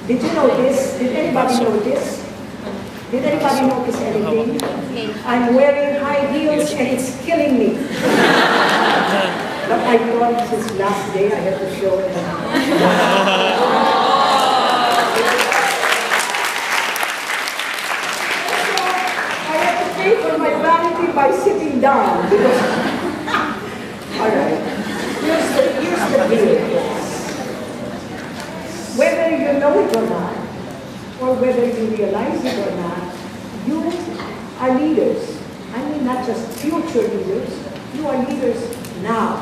Did you notice? Did anybody notice? Did anybody notice anything? I'm wearing high heels and it's killing me. But I thought since last day I have to show it. I have to pay for my vanity by sitting down. Because all right. Here's the deal. Whether you know it or not, or whether you realize it or not, you are leaders. I mean, not just future leaders. You are leaders now.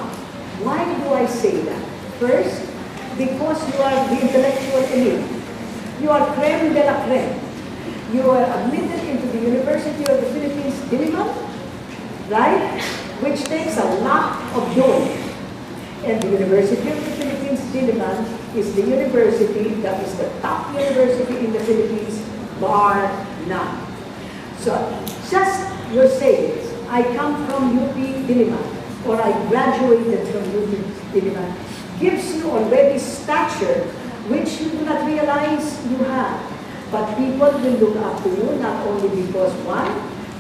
Why do I say that? First, because you are the intellectual elite. You are creme de la creme. You are admitted into the University of the Philippines, Diliman, right? Which takes a lot of doing. And the University of the Philippines, Diliman, is the university that is the top university in the Philippines, bar none. So, just your say it, I come from UP Diliman, or I graduated from UP Diliman, gives you already stature which you do not realize you have. But people will look up to you not only because, one,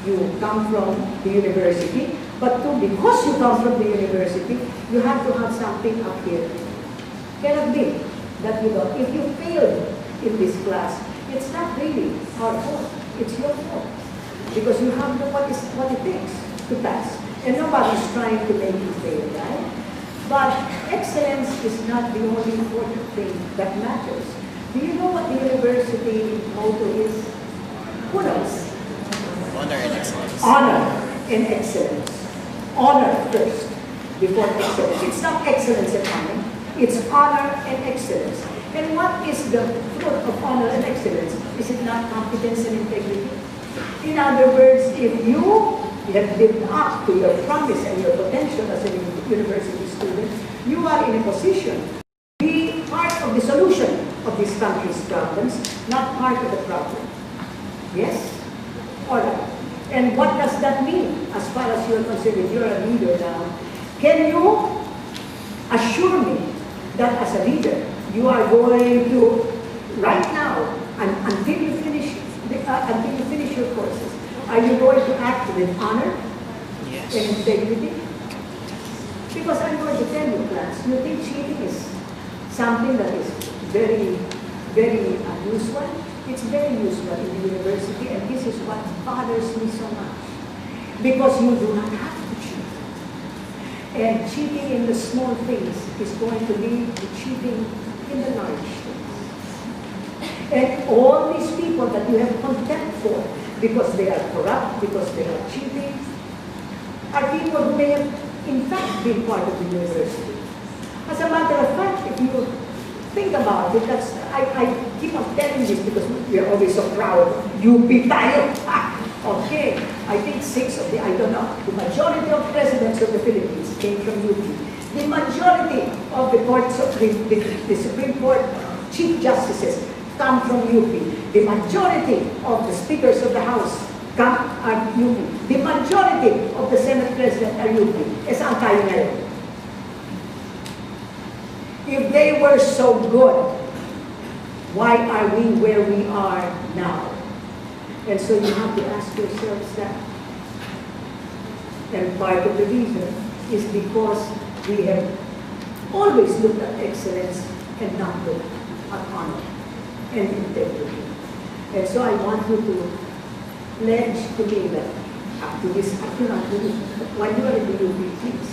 you come from the university, but two, because you come from the university, you have to have something up here. Cannot be that you don't. If you failed in this class, it's not really our fault. It's your fault. Because you have what it takes to pass. And nobody's trying to make you fail, right? But excellence is not the only important thing that matters. Do you know what the university motto is? Who knows? Honor and excellence. Honor and excellence. Honor first, before excellence. It's not excellence and honor. It's honor and excellence. And what is the fruit of honor and excellence? Is it not competence and integrity? In other words, if you have lived up to your promise and your potential as a university student, you are in a position to be part of the solution of this country's problems, not part of the problem. Yes? All right. And what does that mean as far as you're concerned? You're a leader now. Can you assure me that as a leader, you are going to, right now, and until you finish your courses, are you going to act with honor and integrity? Because I'm going to tell you, class, you think cheating is something that is very, very unusual? It's very useful in the university, and this is what bothers me so much. Because you do not have to cheat. And cheating in the small things is going to lead to cheating in the large things. And all these people that you have contempt for, because they are corrupt, because they are cheating, are people who may have, in fact, been part of the university. As a matter of fact, if you think about it, that's, I keep on telling this because we are always so proud. UP tayo! Okay, I think 6 of the, I don't know, the majority of presidents of the Philippines came from UP. The majority of the courts of the Supreme Court Chief Justices come from UP. The majority of the speakers of the House are UP. The majority of the Senate President are UP. E saan tayo ngayon? If they were so good, why are we where we are now? And so you have to ask yourselves that. And part of the reason is because we have always looked at excellence and not looked at honor and integrity. And so I want you to pledge to me that up to this, when you are in the UP, please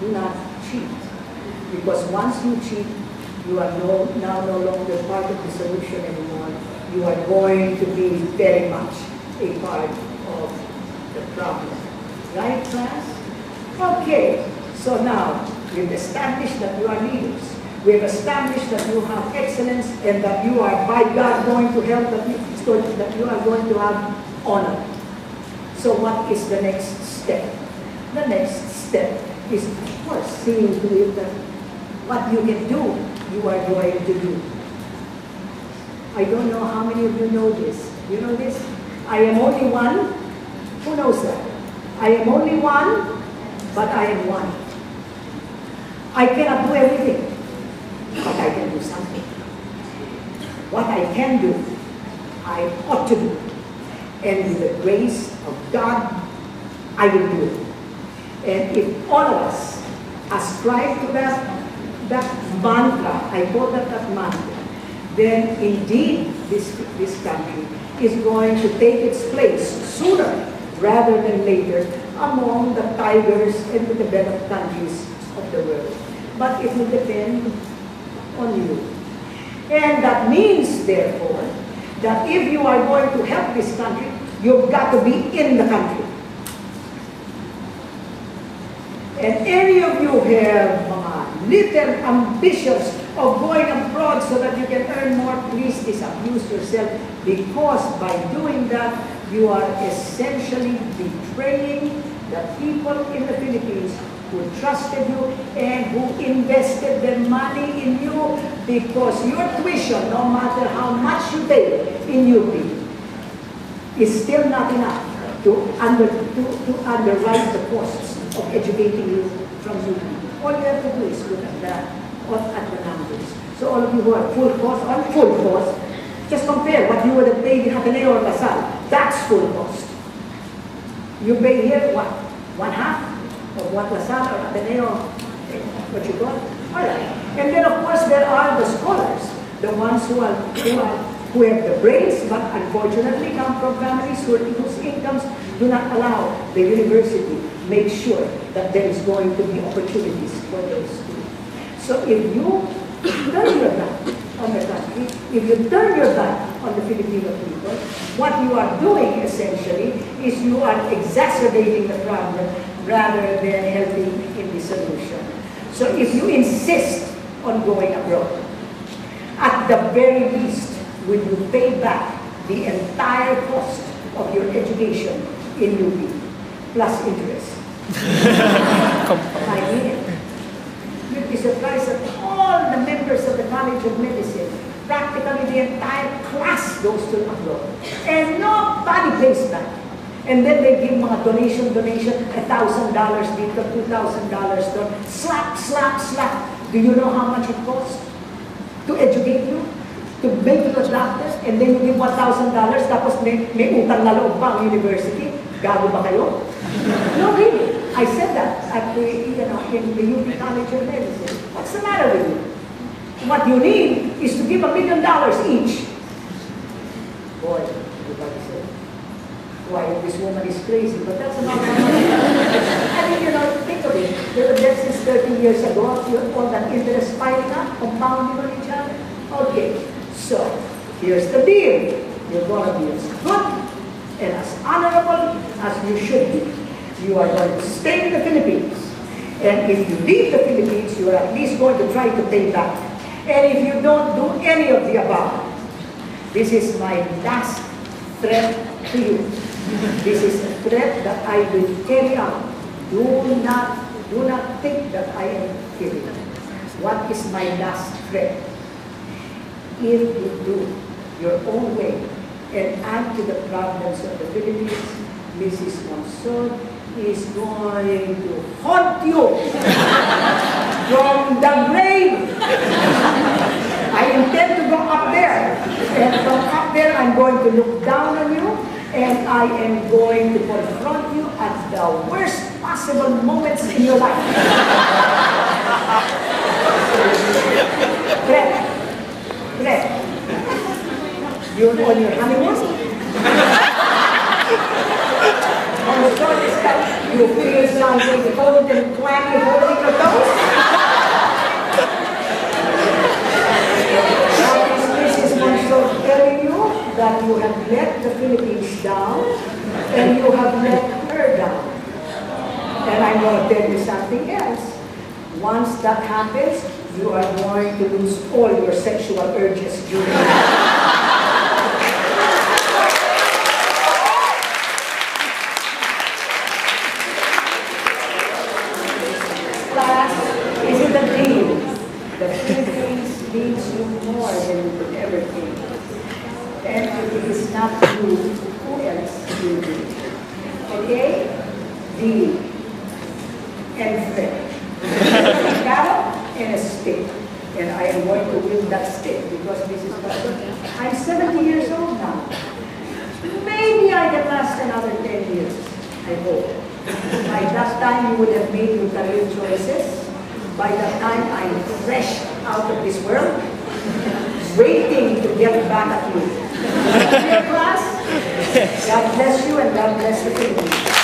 do not cheat. Because once you cheat, you are now no longer part of the solution anymore. You are going to be very much a part of the problem. Right, class? Okay, so now we've established that you are leaders. We've established that you have excellence and that you are, by God, going to help, that you are going to have honor. So what is the next step? The next step is, of course, seeing to it that what you can do, you are going to do. I don't know how many of you know this. You know this? I am only one. Who knows that? I am only one, but I am one. I cannot do everything, but I can do something. what I can do, I ought to do. And with the grace of God, I will do it. And if all of us ascribe to that mantra, I call that mantra, then indeed this country is going to take its place sooner rather than later among the tigers and the developed countries of the world. But it will depend on you. And that means, therefore, that if you are going to help this country, you've got to be in the country. And any of you have little ambitions of going abroad so that you can earn more, please disabuse yourself, because by doing that, you are essentially betraying the people in the Philippines who trusted you and who invested their money in you, because your tuition, no matter how much you pay in UP, is still not enough to underwrite the costs of educating you from UP. All you have to do is look at that, at the numbers. So all of you who are full cost, just compare what you would have paid in Ateneo or Lasal. That's full cost. You pay here, what? 1/2 of what Lasal or Ateneo, what you got? All right. And then, of course, there are the scholars, the ones who have the brains, but unfortunately come from families whose incomes do not allow the university make sure that there is going to be opportunities for those students. So if you turn your back on the country, if you turn your back on the Filipino people, what you are doing essentially is you are exacerbating the problem rather than helping in the solution. So if you insist on going abroad, at the very least, will you pay back the entire cost of your education in UP, plus interest? I mean it. You'd be surprised that all the members of the College of Medicine, practically the entire class goes to abroad. And nobody pays back. And then they give mga donation, $1,000 dito, $2,000 doon. Slap. Do you know how much it costs to educate you? To make you a doctor? And then you give $1,000, tapos may utang na loob pa ang university? Gago ba kayo? No, really. I said that at the, in the UP College of Medicine. What's the matter with you? What you need is to give $1 million each. Boy, everybody said, why, this woman is crazy, but that's not I mean, think of it. They were there since 30 years ago, all that interest piling up, compounding on each other. Okay, so here's the deal. You're going to be as good and as honorable as you should be. You are going to stay in the Philippines. And if you leave the Philippines, you are at least going to try to pay back. And if you don't do any of the above, this is my last threat to you. This is a threat that I will carry out. Do not think that I am kidding. What is my last threat? If you do your own way and add to the problems of the Philippines, Mrs. Monson is going to haunt you from the grave. I intend to go up there. And from up there, I'm going to look down on you, and I am going to confront you at the worst possible moments in your life. Threat. You're on your honeymoon? On the shortest cut, you feel something cold and clammy holding your toes? That is Mrs. Monson telling you that you have let the Philippines down and you have let her down. And I'm going to tell you something else. Once that happens, you are going to lose all your sexual urges during that. Is it a deal? The Philippines needs you more than you could ever think. And if it is not you, who else will do? Okay? Deal. And threat. A carrot and a stick. And I am going to win that state because this is what I'm 70 years old now. Maybe I can last another 10 years, I hope. By that time, you would have made your career choices. By that time, I'm fresh out of this world, waiting to get back at you. Dear class, God bless you and God bless the Philippines.